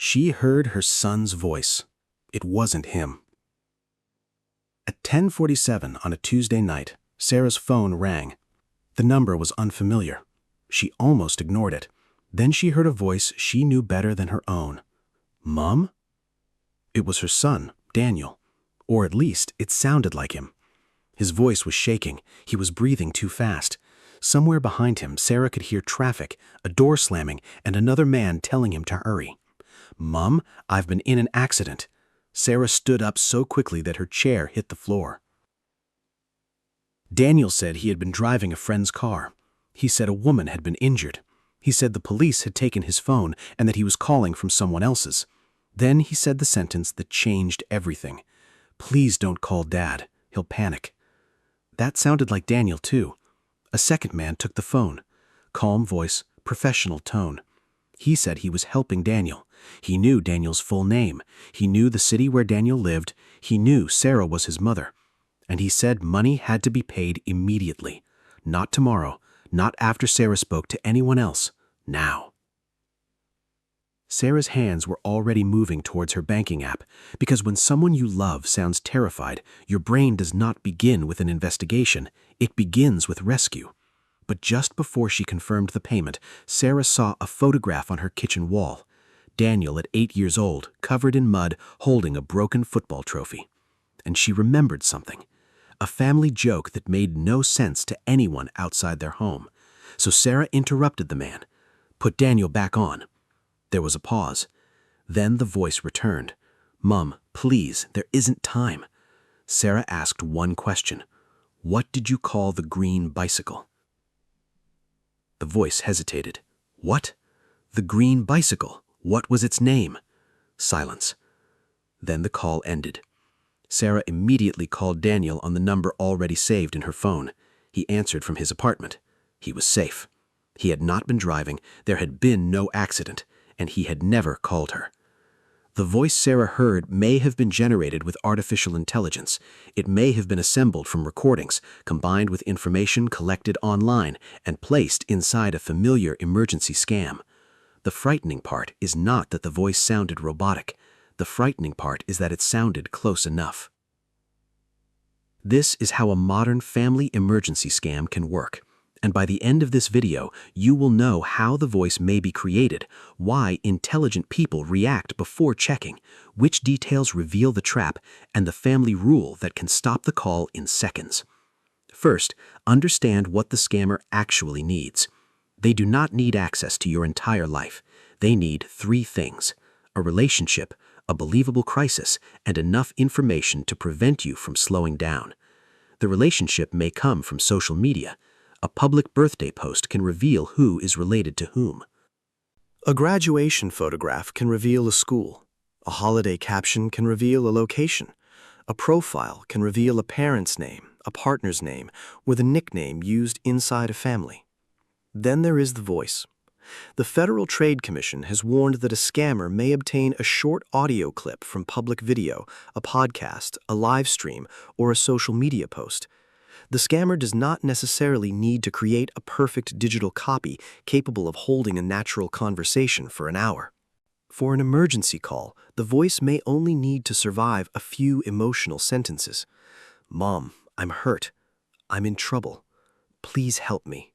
She heard her son's voice. It wasn't him. At 10:47 on a Tuesday night, Sarah's phone rang. The number was unfamiliar. She almost ignored it. Then she heard a voice she knew better than her own. Mom? It was her son, Daniel. Or at least, it sounded like him. His voice was shaking. He was breathing too fast. Somewhere behind him, Sarah could hear traffic, a door slamming, and another man telling him to hurry. Mom, I've been in an accident. Sarah stood up so quickly that her chair hit the floor. Daniel said he had been driving a friend's car. He said a woman had been injured. He said the police had taken his phone and that he was calling from someone else's. Then he said the sentence that changed everything. Please don't call Dad. He'll panic. That sounded like Daniel, too. A second man took the phone. Calm voice, professional tone. He said he was helping Daniel. He knew Daniel's full name. He knew the city where Daniel lived. He knew Sarah was his mother. And he said money had to be paid immediately. Not tomorrow. Not after Sarah spoke to anyone else. Now. Sarah's hands were already moving towards her banking app, because when someone you love sounds terrified, your brain does not begin with an investigation, it begins with rescue. But just before she confirmed the payment, Sarah saw a photograph on her kitchen wall. Daniel at 8 years old, covered in mud, holding a broken football trophy. And she remembered something. A family joke that made no sense to anyone outside their home. So Sarah interrupted the man. Put Daniel back on. There was a pause. Then the voice returned. Mom, please, there isn't time. Sarah asked one question. What did you call the green bicycle? The voice hesitated. What? The green bicycle. What was its name? Silence. Then the call ended. Sarah immediately called Daniel on the number already saved in her phone. He answered from his apartment. He was safe. He had not been driving, there had been no accident, and he had never called her. The voice Sarah heard may have been generated with artificial intelligence. It may have been assembled from recordings, combined with information collected online and placed inside a familiar emergency scam. The frightening part is not that the voice sounded robotic. The frightening part is that it sounded close enough. This is how a modern family emergency scam can work. And by the end of this video, you will know how the voice may be created, why intelligent people react before checking, which details reveal the trap, and the family rule that can stop the call in seconds. First, understand what the scammer actually needs. They do not need access to your entire life. They need 3 things: a relationship, a believable crisis, and enough information to prevent you from slowing down. The relationship may come from social media. A public birthday post can reveal who is related to whom. A graduation photograph can reveal a school. A holiday caption can reveal a location. A profile can reveal a parent's name, a partner's name, or the nickname used inside a family. Then there is the voice. The Federal Trade Commission has warned that a scammer may obtain a short audio clip from public video, a podcast, a live stream, or a social media post. The scammer does not necessarily need to create a perfect digital copy capable of holding a natural conversation for an hour. For an emergency call, the voice may only need to survive a few emotional sentences. Mom, I'm hurt. I'm in trouble. Please help me.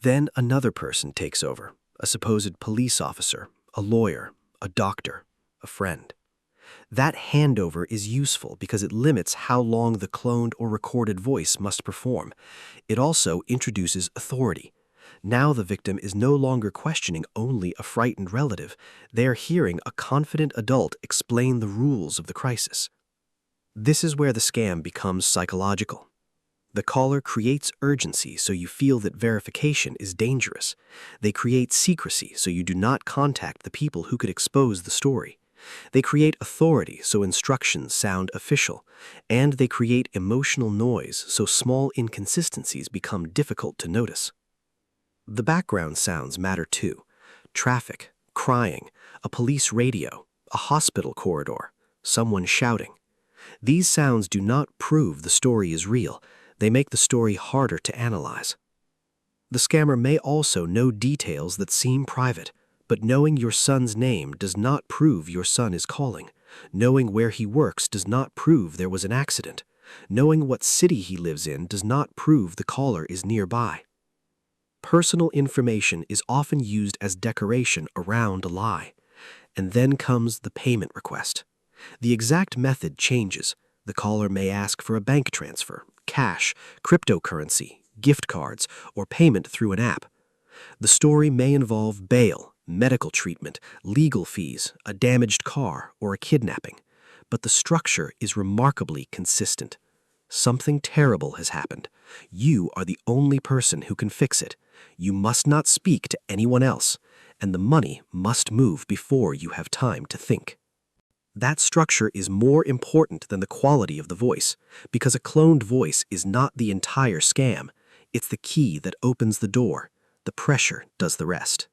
Then another person takes over, a supposed police officer, a lawyer, a doctor, a friend. That handover is useful because it limits how long the cloned or recorded voice must perform. It also introduces authority. Now the victim is no longer questioning only a frightened relative. They are hearing a confident adult explain the rules of the crisis. This is where the scam becomes psychological. The caller creates urgency so you feel that verification is dangerous. They create secrecy so you do not contact the people who could expose the story. They create authority so instructions sound official. And they create emotional noise so small inconsistencies become difficult to notice. The background sounds matter too. Traffic, crying, a police radio, a hospital corridor, someone shouting. These sounds do not prove the story is real. They make the story harder to analyze. The scammer may also know details that seem private, But knowing your son's name does not prove your son is calling. Knowing where he works does not prove there was an accident. Knowing what city he lives in does not prove the caller is nearby. Personal information is often used as decoration around a lie. And then comes the payment request. The exact method changes. The caller may ask for a bank transfer, cash, cryptocurrency, gift cards, or payment through an app. The story may involve bail, medical treatment, legal fees, a damaged car, or a kidnapping. But the structure is remarkably consistent. Something terrible has happened. You are the only person who can fix it. You must not speak to anyone else, and the money must move before you have time to think. That structure is more important than the quality of the voice, because a cloned voice is not the entire scam. It's the key that opens the door. The pressure does the rest.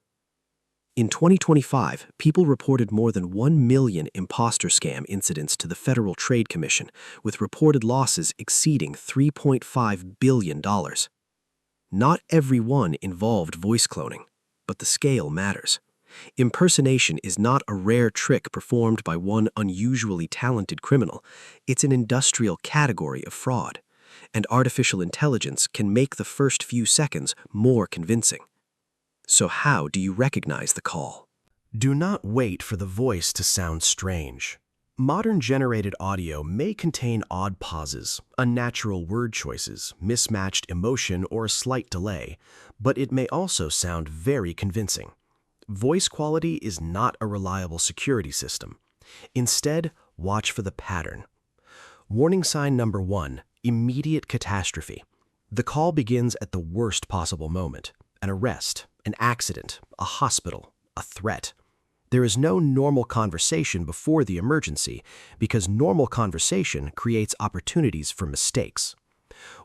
In 2025, people reported more than 1 million imposter scam incidents to the Federal Trade Commission, with reported losses exceeding $3.5 billion. Not every one involved voice cloning, but the scale matters. Impersonation is not a rare trick performed by one unusually talented criminal. It's an industrial category of fraud, and artificial intelligence can make the first few seconds more convincing. So how do you recognize the call? Do not wait for the voice to sound strange. Modern generated audio may contain odd pauses, unnatural word choices, mismatched emotion, or a slight delay, but it may also sound very convincing. Voice quality is not a reliable security system. Instead, watch for the pattern. Warning sign number 1, immediate catastrophe. The call begins at the worst possible moment: an arrest, an accident, a hospital, a threat. There is no normal conversation before the emergency, because normal conversation creates opportunities for mistakes.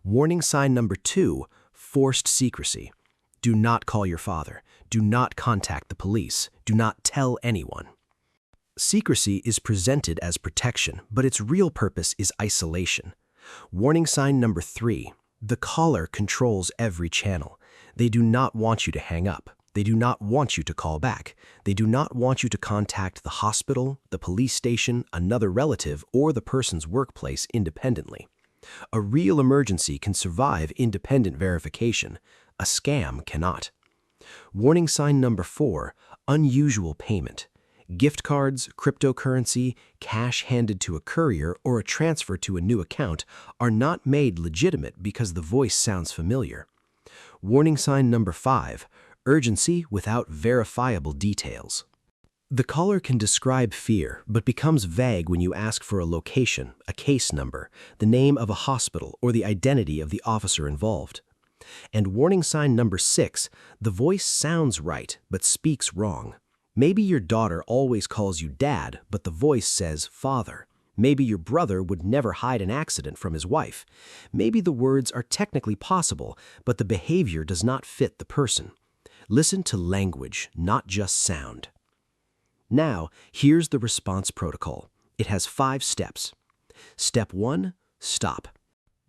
Warning sign number 2, forced secrecy. Do not call your father. Do not contact the police. Do not tell anyone. Secrecy is presented as protection, but its real purpose is isolation. Warning sign number 3, the caller controls every channel. They do not want you to hang up. They do not want you to call back. They do not want you to contact the hospital, the police station, another relative, or the person's workplace independently. A real emergency can survive independent verification. A scam cannot. Warning sign number 4, unusual payment. Gift cards, cryptocurrency, cash handed to a courier, or a transfer to a new account are not made legitimate because the voice sounds familiar. Warning sign number 5, urgency without verifiable details. The caller can describe fear, but becomes vague when you ask for a location, a case number, the name of a hospital, or the identity of the officer involved. And warning sign number 6, the voice sounds right, but speaks wrong. Maybe your daughter always calls you dad, but the voice says father. Maybe your brother would never hide an accident from his wife. Maybe the words are technically possible, but the behavior does not fit the person. Listen to language, not just sound. Now, here's the response protocol. It has 5 steps. Step 1, stop.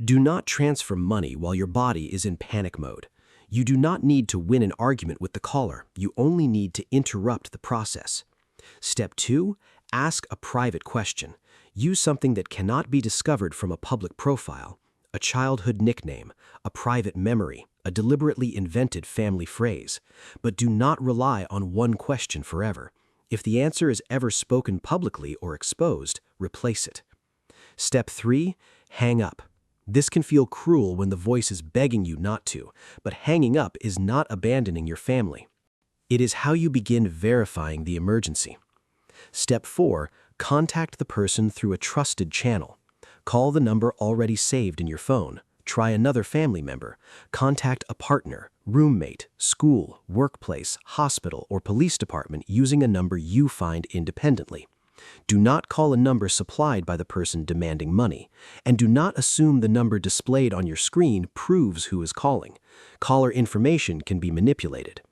Do not transfer money while your body is in panic mode. You do not need to win an argument with the caller. You only need to interrupt the process. Step 2, ask a private question. Use something that cannot be discovered from a public profile, a childhood nickname, a private memory, a deliberately invented family phrase. But do not rely on one question forever. If the answer is ever spoken publicly or exposed, replace it. Step 3, hang up. This can feel cruel when the voice is begging you not to, but hanging up is not abandoning your family. It is how you begin verifying the emergency. Step 4, contact the person through a trusted channel. Call the number already saved in your phone. Try another family member. Contact a partner, roommate, school, workplace, hospital, or police department using a number you find independently. Do not call a number supplied by the person demanding money, and do not assume the number displayed on your screen proves who is calling. Caller information can be manipulated.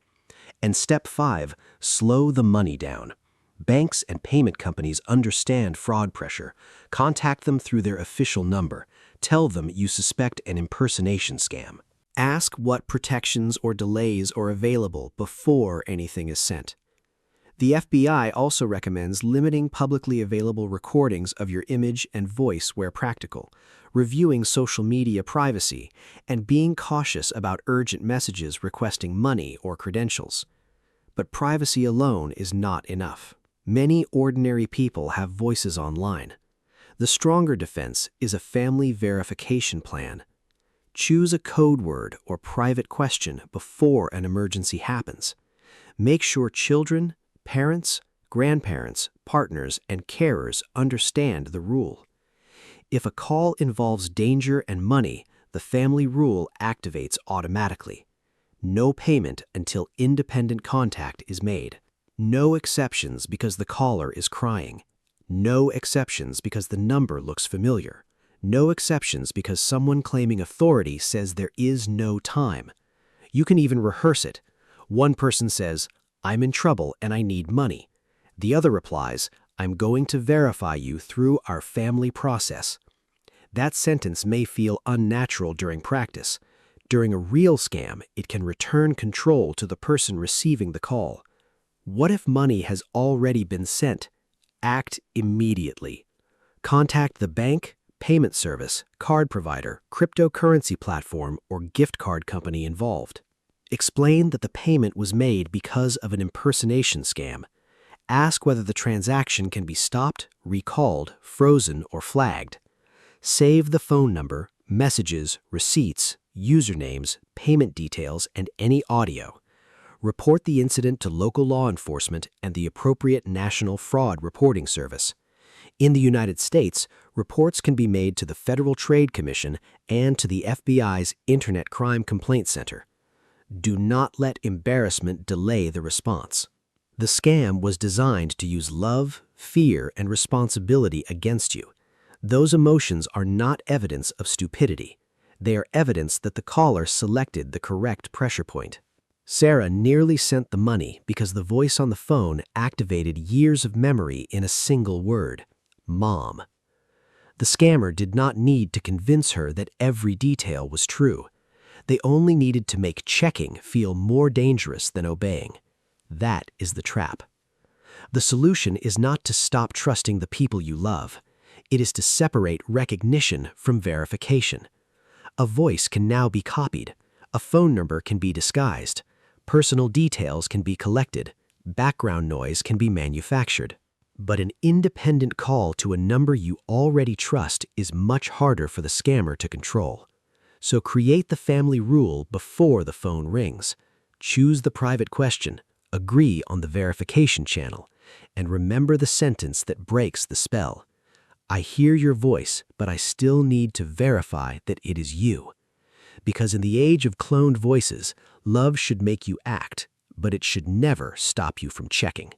And step 5, slow the money down. Banks and payment companies understand fraud pressure. Contact them through their official number. Tell them you suspect an impersonation scam. Ask what protections or delays are available before anything is sent. The FBI also recommends limiting publicly available recordings of your image and voice where practical, reviewing social media privacy, and being cautious about urgent messages requesting money or credentials. But privacy alone is not enough. Many ordinary people have voices online. The stronger defense is a family verification plan. Choose a code word or private question before an emergency happens. Make sure children, parents, grandparents, partners, and carers understand the rule. If a call involves danger and money, the family rule activates automatically. No payment until independent contact is made. No exceptions because the caller is crying. No exceptions because the number looks familiar. No exceptions because someone claiming authority says there is no time. You can even rehearse it. One person says, "I'm in trouble and I need money." The other replies, "I'm going to verify you through our family process." That sentence may feel unnatural during practice. During a real scam, it can return control to the person receiving the call. What if money has already been sent? Act immediately. Contact the bank, payment service, card provider, cryptocurrency platform, or gift card company involved. Explain that the payment was made because of an impersonation scam. Ask whether the transaction can be stopped, recalled, frozen, or flagged. Save the phone number, messages, receipts, usernames, payment details, and any audio. Report the incident to local law enforcement and the appropriate National Fraud Reporting Service. In the United States, reports can be made to the Federal Trade Commission and to the FBI's Internet Crime Complaint Center. Do not let embarrassment delay the response. The scam was designed to use love, fear, and responsibility against you. Those emotions are not evidence of stupidity. They are evidence that the caller selected the correct pressure point. Sarah nearly sent the money because the voice on the phone activated years of memory in a single word: Mom. The scammer did not need to convince her that every detail was true. They only needed to make checking feel more dangerous than obeying. That is the trap. The solution is not to stop trusting the people you love. It is to separate recognition from verification. A voice can now be copied. A phone number can be disguised. Personal details can be collected. Background noise can be manufactured. But an independent call to a number you already trust is much harder for the scammer to control. So create the family rule before the phone rings. Choose the private question, agree on the verification channel, and remember the sentence that breaks the spell. I hear your voice, but I still need to verify that it is you. Because in the age of cloned voices, love should make you act, but it should never stop you from checking.